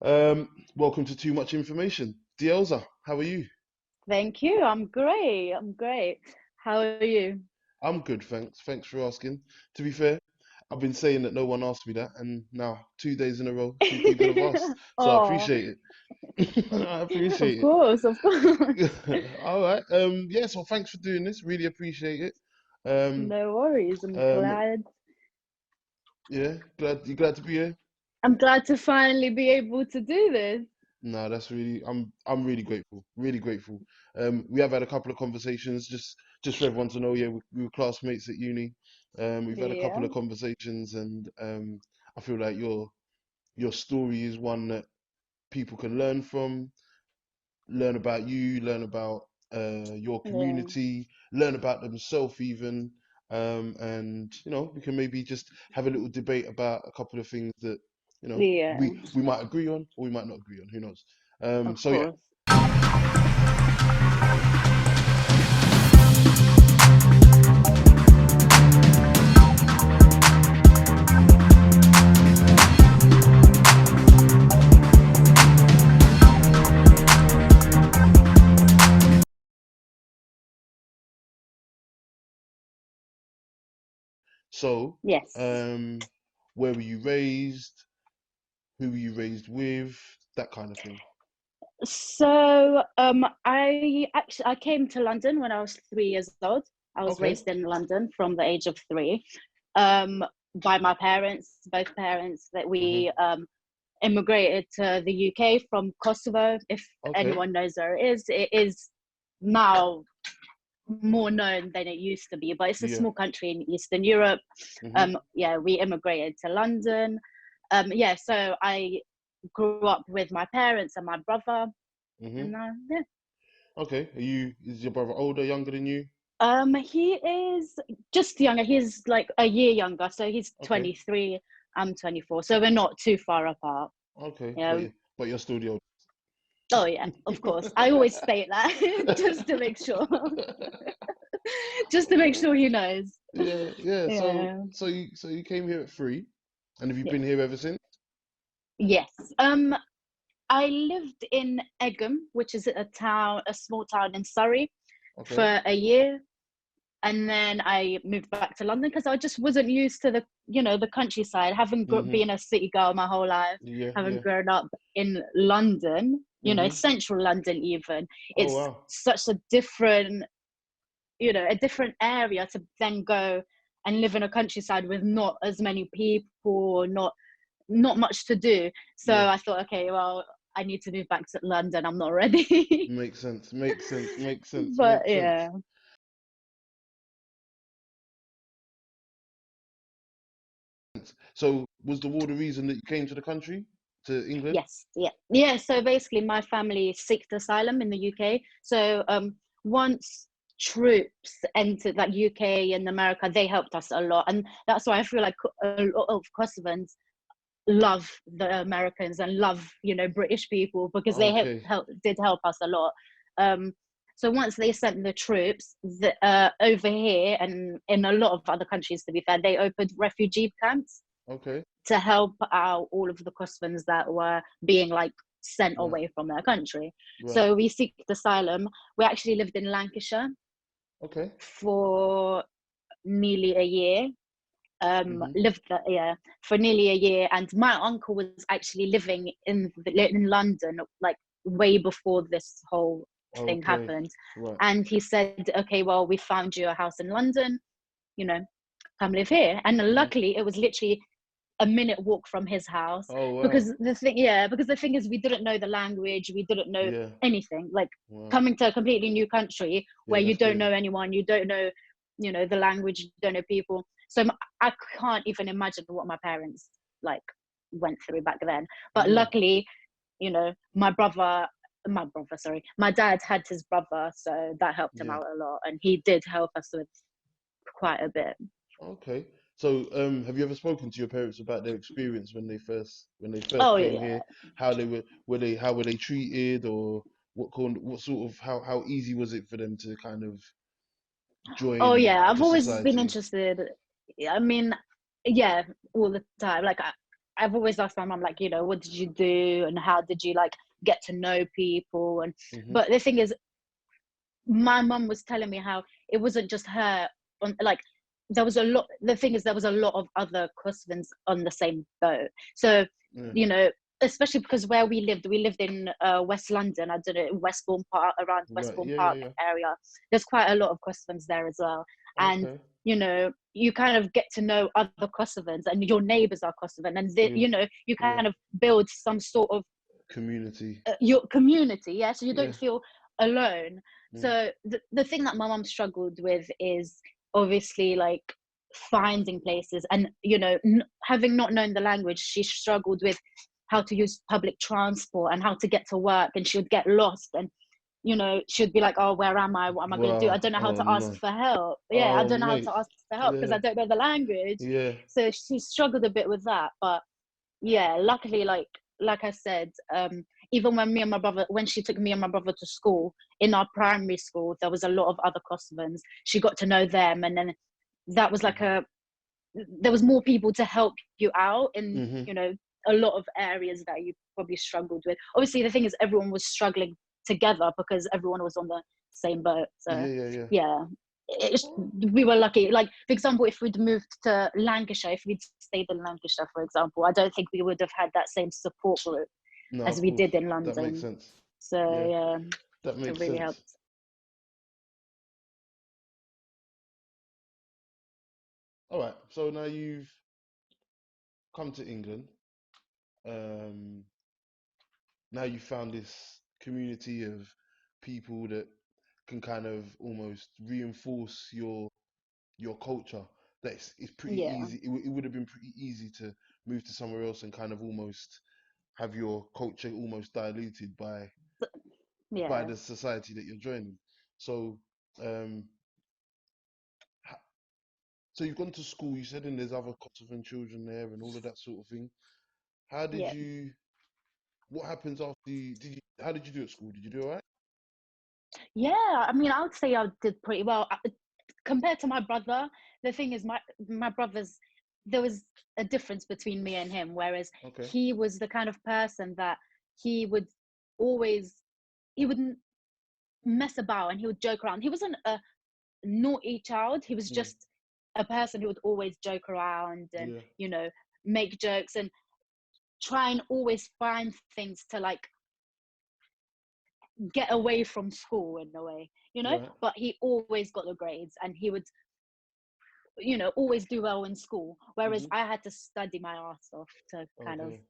Welcome to Too Much Information. Diiellza, how are you? Thank you. I'm great. I'm great. How are you? I'm good, thanks. Thanks for asking. To be fair, I've been saying that no one asked me that, and now 2 days in a row, two people have asked. So I Oh, appreciate it. I of appreciate course, of it. course. All right. Yeah, so thanks for doing this. Really appreciate it. Um, No worries. um, yeah, glad to be here. I'm glad to finally be able to do this. No, that's really I'm really grateful, really grateful. We have had a couple of conversations, just for everyone to know. Yeah, we were classmates at uni. We've had a couple Yeah. of conversations, and I feel like your story is one that people can learn from, learn about you, learn about your Yeah. community, learn about themselves even. And we can maybe just have a little debate about a couple of things that Yeah, we might agree on or we might not agree on. Who knows? of So yeah. course. So, Yes. um, where were you raised? Who were you raised with? That kind of thing. I came to London when I was 3 years old. I was Okay. raised in London from the age of three, um, by my parents, both parents. That Hmm. we immigrated to the UK from Kosovo. If Okay. anyone knows where it is now more known than it used to be, but it's a Yeah. small country in Eastern Europe. Hmm. Yeah, we immigrated to London. Yeah, so I grew up with my parents and my brother, Hmm. and yeah. Okay. Is your brother older, younger than you? He is just younger. He's like a year younger, so he's Okay. 23. I'm 24, so we're not too far apart. Okay. Yeah. But you're still the old. Oh yeah, of course. I always state that just to make sure. Just to make sure he knows. Yeah, yeah. So Yeah. you came here at 3, and have you Yeah. been here ever since? Yes. I lived in Egham, which is a small town in Surrey, Okay. for a year, and then I moved back to London because I just wasn't used to the countryside. Having Hmm. been a city girl my whole life, Yeah, having yeah. grown up in London, Hmm. central London even, Oh it's wow. such a different area to then go and live in a countryside with not as many people, not much to do. So Yeah. I thought, okay, well, I need to move back to London. I'm not ready. Makes sense. Makes sense. Makes sense. But Makes sense. yeah. So was the war the reason that you came to the country, to England? Yes, yeah, yeah. So basically, my family sought asylum in the UK. So once troops entered like UK and America, they helped us a lot, and that's why I feel like a lot of Kosovans love the Americans and love British people because they Okay. did help us a lot. Um, so once they sent the troops over here and in a lot of other countries, to be fair, they opened refugee camps Okay. to help out all of the Kosovans that were being like sent Right. away from their country. Right. So we seeked asylum. We actually lived in Lancashire Okay. for nearly a year. Mhm. Lived there, yeah, for nearly a year, and my uncle was actually living in London like way before this whole thing Okay. happened. Right. And he said, okay, well, we found you a house in London, you know come live here. And Mhm. luckily it was literally a minute walk from his house, Oh wow. because the thing is, we didn't know the language, we didn't know Yeah. anything, like Wow. coming to a completely new country Yeah, where you that's don't crazy. know anyone, you don't know the language, you don't know people. So I can't even imagine what my parents like went through back then. But Yeah. luckily, my dad had his brother, so that helped him Yeah. out a lot, and he did help us with quite a bit. Okay. So, have you ever spoken to your parents about their experience when they first Oh came yeah. here? How they how were they treated, or what sort of how easy was it for them to kind of Oh join yeah, I've the always been society? interested. I mean, yeah, all the time. Like I've always asked my mum, like, you know, what did you do and how did you like get to know people? And Mm-hmm. but the thing is, my mum was telling me how it wasn't just her on, like, there was a lot, the thing is there was a lot of other Kosovans on the same boat. So Yeah. you know, especially because where we lived in West London, I don't know, Westbourne Park, around Right. Westbourne Yeah. Yeah. Park Yeah. area, there's quite a lot of Kosovans there as well. And Okay. you know, you kind of get to know other Kosovans and your neighbors are Kosovan, and they, Yeah. you know, you Yeah. kind of build some sort of Community. your community, yeah, so you Yeah. don't feel alone. Mm. So the thing that my mom struggled with is obviously like finding places, and you know, having not known the language, she struggled with how to use public transport and how to get to work, and she would get lost, and you know, she'd be like, oh, where am I, what am I going to do, I Wow. don't know how Oh to ask no. for help, yeah, I Oh don't know how mate. to ask for help because Yeah. I don't know the language. Yeah. So she struggled a bit with that, but yeah, luckily, like I said, even when me and my brother, when she took me and my brother to school, in our primary school there was a lot of other Kosovans, she got to know them, and then that was like Mm-hmm. there was more people to help you out in, Mm-hmm. you know, a lot of areas that you probably struggled with. Obviously the thing is everyone was struggling together because everyone was on the same boat, so Yeah. Yeah. Yeah. yeah, we were lucky. Like, for example, if we'd moved to Lancashire, if we'd stayed in Lancashire, for example, I don't think we would have had that same support group No, as of we course. did in That makes London. sense. So Yeah. yeah, That it makes really sense. helped. All right. So now you've come to England. Um, Now you found this community of people that can kind of almost reinforce your culture. It's pretty Yeah, easy. It would have been pretty easy to move to somewhere else and kind of almost have your culture almost diluted by yeah, the society that you're joining. So, um, ha- so you've gone to school. You said, and there's other Kosovan children there and all of that sort of thing. How did yeah. you? What happens after you? Did you? How did you do at school? Did you do all right? Yeah, I mean, I would say I did pretty well. Compared to my brother, the thing is, my brother's, there was a difference between me and him. Whereas Okay. he was the kind of person that he would always, he wouldn't mess about and he would joke around. He wasn't a naughty child. He was Mm, just a person who would always joke around and, yeah. you know, make jokes and try and always find things to like get away from school in a way, you know. Right. But he always got the grades and he would, you know, always do well in school, whereas Hmm. I had to study my ass off to kind of Okay.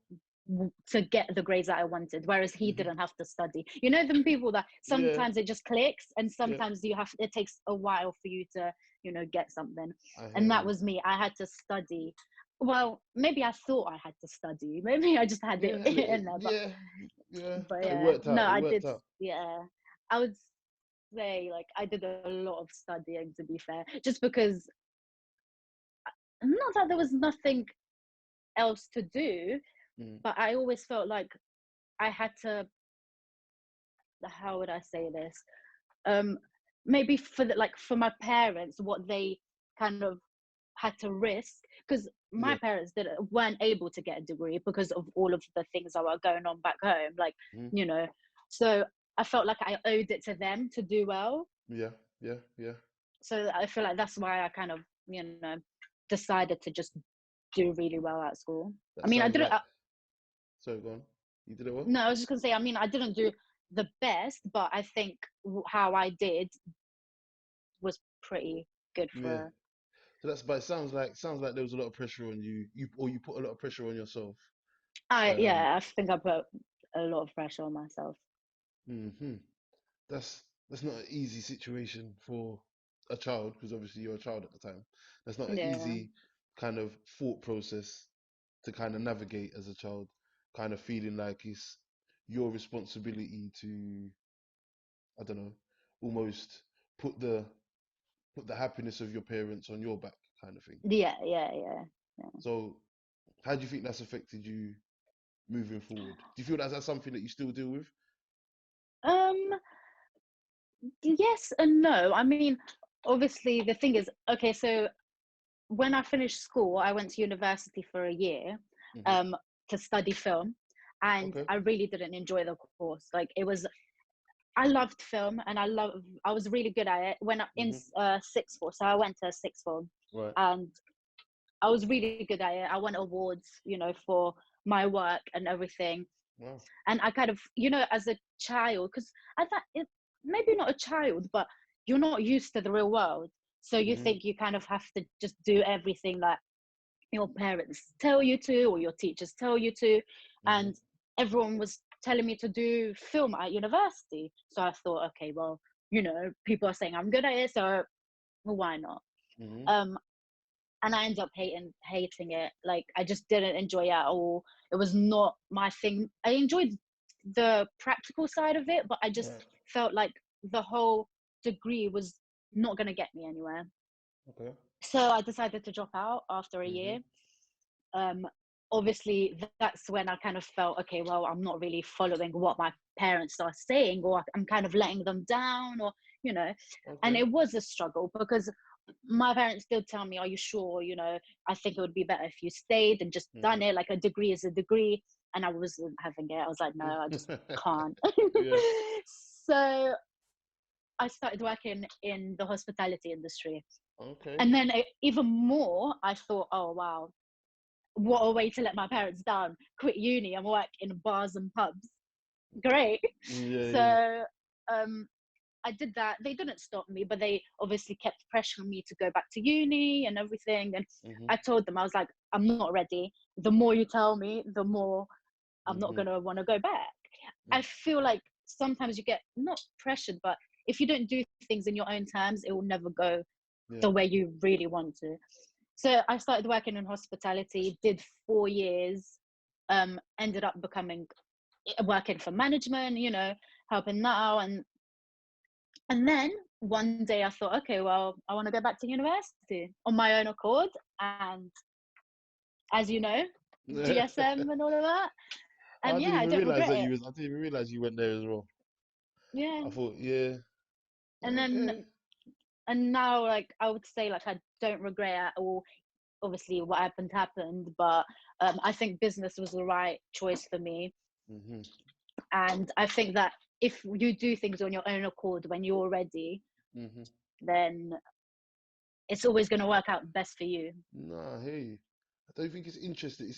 to get the grades that I wanted, whereas he Hmm. didn't have to study. You know, them people that Yeah. sometimes it just clicks and Yeah. sometimes you have, it takes a while for you to, you know, get something. I And hear that you. was me. I had to study. Well, maybe I thought I had to study, maybe I just had it Yeah. in there, Yeah. Yeah. but It yeah, worked no, out. It I worked did. out. Yeah, I would say like I did a lot of studying, to be fair, just because, not that there was nothing else to do, Mm. but I always felt like I had to, how would I say this? Um, maybe for the, like for my parents, what they kind of had to risk, because my Yeah. parents weren't able to get a degree because of all of the things that were going on back home, like, Mm. you know. So I felt like I owed it to them to do well. Yeah. Yeah. Yeah. So I feel like that's why I kind of, you know, decided to just do really well at school. I That mean, I sounds didn't. like. So go on. You did it well. No, I was just gonna say. I mean, I didn't do the best, but I think how I did was pretty good Yeah. for. So that's. But it sounds like there was a lot of pressure on you. You put a lot of pressure on yourself. I Um. Yeah, I think I put a lot of pressure on myself. Hmm. That's not an easy situation for a child because obviously you're a child at the time. That's not an Yeah, easy kind of thought process to kind of navigate as a child, kind of feeling like it's your responsibility to, I don't know, almost put the put the happiness of your parents on your back, kind of thing. yeah. So, how do you think that's affected you moving forward? Do you feel that's something that you still deal with? Um, yes and no. I mean, obviously the thing is, okay, so when I finished school, I went to university for a year. Hmm. to study film, and Okay. I really didn't enjoy the course. Like, I loved film, and I was really good at it when I in Mhm. sixth form. So I went to sixth form, Right. and I was really good at it. I won awards, for my work and everything. Wow. And I kind of, as a child, because I thought maybe not a child, but you're not used to the real world. So you Mhm. think you kind of have to just do everything that your parents tell you to, or your teachers tell you to. Mhm. And everyone was telling me to do film at university. So I thought, okay, well, people are saying I'm good at it, so well, why not? Mhm. Um, and I ended up hating it. Like, I just didn't enjoy it at all. It was not my thing. I enjoyed the practical side of it, but I just Right. felt like the whole degree was not going to get me anywhere. Okay. So I decided to drop out after a Mhm. year. um Obviously that's when I kind of felt, okay, well, I'm not really following what my parents are saying, or I'm kind of letting them down, or and Okay. it was a struggle because my parents did tell me, are you sure, I think it would be better if you stayed and just done Mhm. it, like a degree is a degree. And I wasn't having it. I was like, no, I just can't. Yeah. So I started working in the hospitality industry. Okay. And then even more, I thought, oh wow, what a way to let my parents down. Quit uni and work in bars and pubs. Great. Yeah. Yeah. So um, I did that. They didn't stop me, but they obviously kept pressuring me to go back to uni and everything. And Mhm. I told them, I was like, I'm not ready. The more you tell me, the more I'm not Mhm. going to want to go back. I Mm. feel like sometimes you get not pressured, but if you don't do things in your own terms, it will never go Yeah. the way you really want to. So I started working in hospitality, did 4 years, ended up working for management, helping that out. And then one day I thought, okay, well, I want to go back to university on my own accord. And as you know, GSM and all of that. I And didn't yeah, I even don't realize regret that it. I didn't even realize you went there as well. Yeah. I thought, yeah. And then, Okay. and now, like, I would say, like, I don't regret it at all. Obviously, what happened, but I think business was the right choice for me. Mhm. And I think that if you do things on your own accord when you're ready, Mhm. then it's always going to work out best for you. Nah, hey, I don't think it's interesting.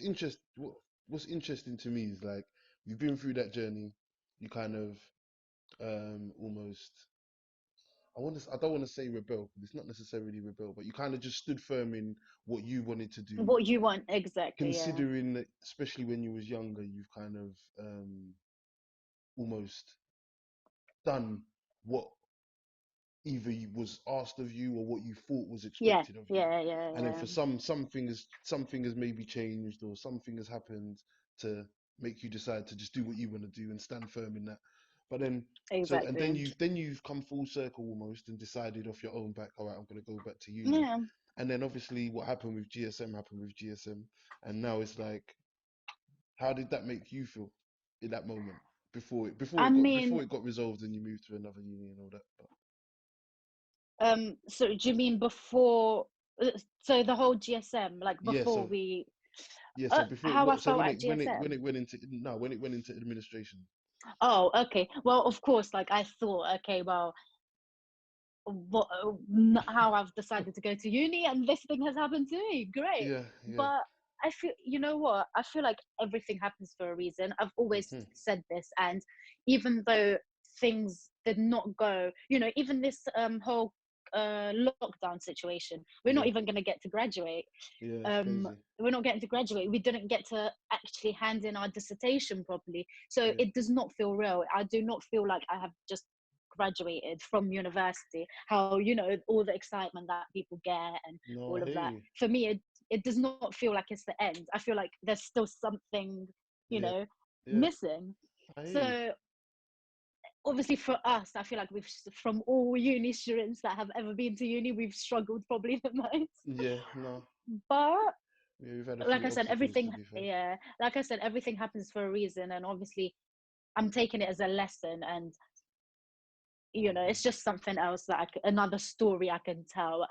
What's interesting to me is like you've been through that journey. You kind of almost. I don't want to say rebel, but it's not necessarily rebel. But you kind of just stood firm in what you wanted to do, What you want, exactly, yeah. considering that, especially when you was younger, you've kind of almost done what either was asked of you or what you thought was Yeah, expected of you. yeah, yeah, And then yeah. for something has maybe changed or something has happened to make you decide to just do what you want to do and stand firm in that. But then and Exactly. then you've come full circle almost and decided off your own back, all right, I'm gonna go back to uni. Yeah. And then obviously what happened with GSM happened with GSM. And now it's like, how did that make you feel in that moment? I mean, Before it got resolved and you moved to another uni and all that. But so do you mean before, so the whole GSM, like yeah, before so we, yeah, so before how I so felt at GSM? when it went into no when it went into administration. Oh, okay. Well, of course, like I thought, okay, well, what, how I've decided to go to uni and this thing has happened to me. Great. Yeah, yeah. But I feel, you know what? I feel like everything happens for a reason. I've always Hmm. said this. And even though things did not go, even this whole lockdown situation, we're not Yeah, even going to get to graduate. yeah. It's um crazy. we're not getting to graduate. We didn't get to actually hand in our dissertation properly, so Yeah. it does not feel real. I do not feel like I have just graduated from university, how all the excitement that people get and No, I all of hear that. you. For me, it does not feel like it's the end. I feel like there's still something you Yeah, know yeah. missing. I hear you. So obviously for us, I feel like we've, from all uni students that have ever been to uni, we've struggled probably the most. Yeah, no. But Yeah, we've had a like few I said, obstacles everything, to be fair. yeah, like I said, everything happens for a reason. And obviously, I'm taking it as a lesson. And, Hmm. it's just something else that another story I can tell.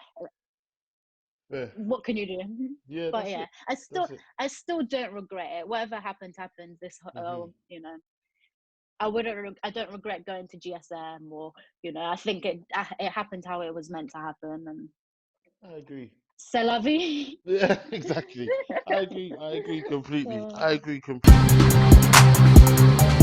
Yeah, what can you do? yeah, But that's yeah, it. That's it. I still don't regret it. Whatever happens, happens. Hmm. You know, I don't regret going to GSM, or you know, I think it happened how it was meant to happen, and I agree. c'est la vie. Yeah, exactly. I agree. I agree completely. So, I agree completely.